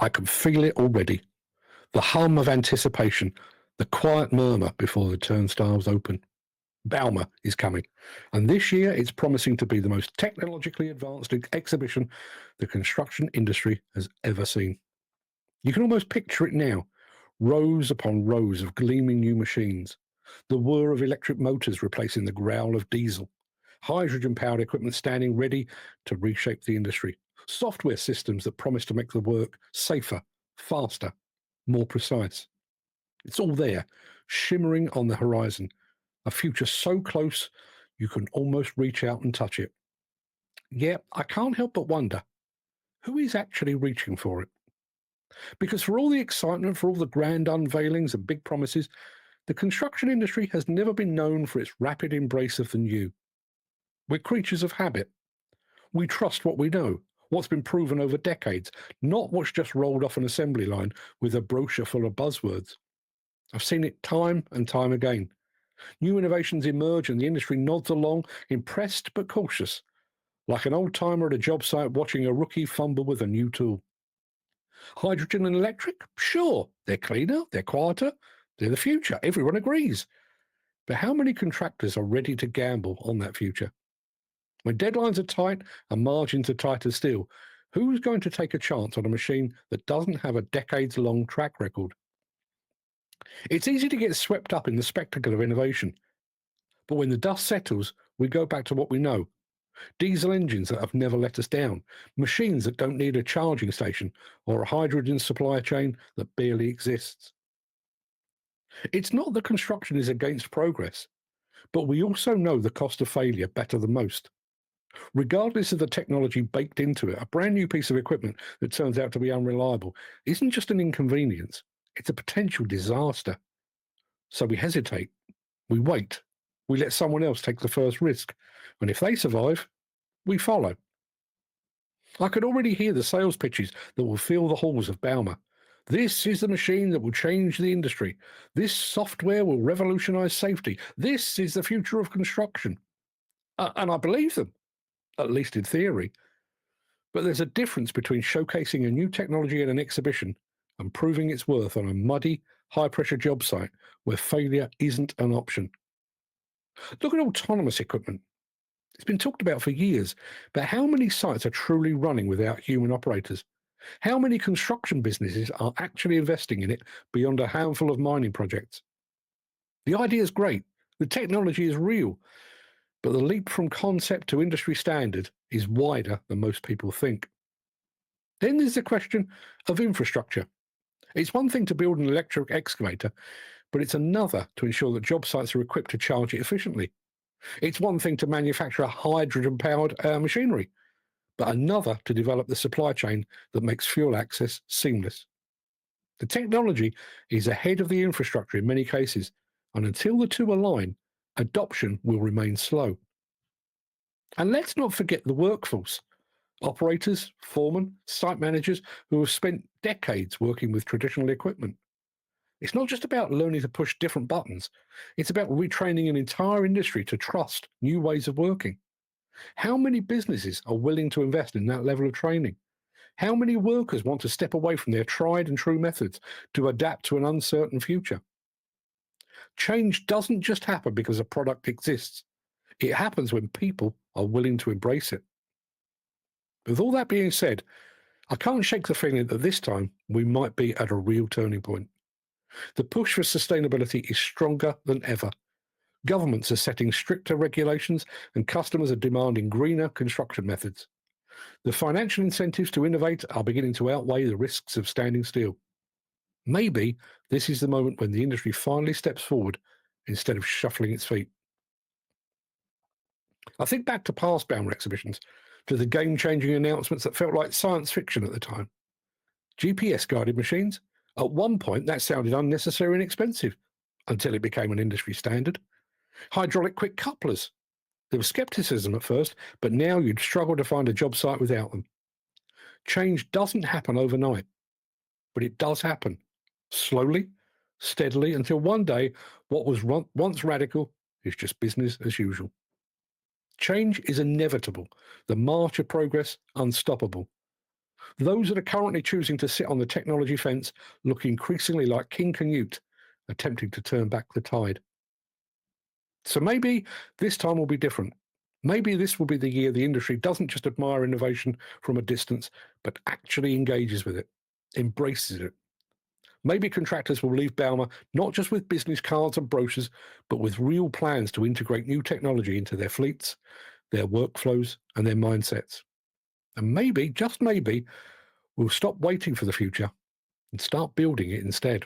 I can feel it already. The hum of anticipation, the quiet murmur before the turnstiles open. Bauma is coming, and this year it's promising to be the most technologically advanced exhibition the construction industry has ever seen. You can almost picture it now, rows upon rows of gleaming new machines, the whir of electric motors replacing the growl of diesel, hydrogen-powered equipment standing ready to reshape the industry, software systems that promise to make the work safer, faster, more precise. It's all there, shimmering on the horizon, a future so close you can almost reach out and touch it. Yet I can't help but wonder, who is actually reaching for it? Because for all the excitement, for all the grand unveilings and big promises, the construction industry has never been known for its rapid embrace of the new. We're creatures of habit. We trust what we know, what's been proven over decades, not what's just rolled off an assembly line with a brochure full of buzzwords. I've seen it time and time again. New innovations emerge and the industry nods along, impressed but cautious, like an old-timer at a job site watching a rookie fumble with a new tool. Hydrogen and electric? Sure, they're cleaner, they're quieter, they're the future. Everyone agrees. But how many contractors are ready to gamble on that future? When deadlines are tight and margins are tight as steel, who's going to take a chance on a machine that doesn't have a decades-long track record? It's easy to get swept up in the spectacle of innovation. But when the dust settles, we go back to what we know. Diesel engines that have never let us down, machines that don't need a charging station, or a hydrogen supply chain that barely exists. It's not that construction is against progress, but we also know the cost of failure better than most. Regardless of the technology baked into it, a brand new piece of equipment that turns out to be unreliable isn't just an inconvenience, it's a potential disaster. So we hesitate, we wait, we let someone else take the first risk, and if they survive, we follow. I could already hear the sales pitches that will fill the halls of Bauma. This is the machine that will change the industry. This software will revolutionize safety. This is the future of construction. And I believe them, at least in theory. But there's a difference between showcasing a new technology at an exhibition and proving its worth on a muddy, high-pressure job site where failure isn't an option. Look at autonomous equipment. It's been talked about for years, but how many sites are truly running without human operators? How many construction businesses are actually investing in it beyond a handful of mining projects? The idea is great, the technology is real, but the leap from concept to industry standard is wider than most people think. Then there's the question of infrastructure. It's one thing to build an electric excavator, but it's another to ensure that job sites are equipped to charge it efficiently. It's one thing to manufacture a hydrogen-powered machinery, but another to develop the supply chain that makes fuel access seamless. The technology is ahead of the infrastructure in many cases, and until the two align, adoption will remain slow. And let's not forget the workforce. Operators, foremen, site managers who have spent decades working with traditional equipment. It's not just about learning to push different buttons. It's about retraining an entire industry to trust new ways of working. How many businesses are willing to invest in that level of training? How many workers want to step away from their tried and true methods to adapt to an uncertain future? Change doesn't just happen because a product exists. It happens when people are willing to embrace it. With all that being said, I can't shake the feeling that this time we might be at a real turning point. The push for sustainability is stronger than ever. Governments are setting stricter regulations and customers are demanding greener construction methods. The financial incentives to innovate are beginning to outweigh the risks of standing still. Maybe this is the moment when the industry finally steps forward instead of shuffling its feet. I think back to past Bauma exhibitions, to the game-changing announcements that felt like science fiction at the time. GPS-guided machines? At one point, that sounded unnecessary and expensive, until it became an industry standard. Hydraulic quick couplers. There was skepticism at first, but now you'd struggle to find a job site without them. Change doesn't happen overnight, but it does happen, slowly, steadily, until one day what was once radical is just business as usual. Change is inevitable, the march of progress unstoppable. Those that are currently choosing to sit on the technology fence look increasingly like King Canute, attempting to turn back the tide. So maybe this time will be different. Maybe this will be the year the industry doesn't just admire innovation from a distance, but actually engages with it, embraces it. Maybe contractors will leave Bauma not just with business cards and brochures, but with real plans to integrate new technology into their fleets, their workflows, and their mindsets. And maybe, just maybe, we'll stop waiting for the future and start building it instead.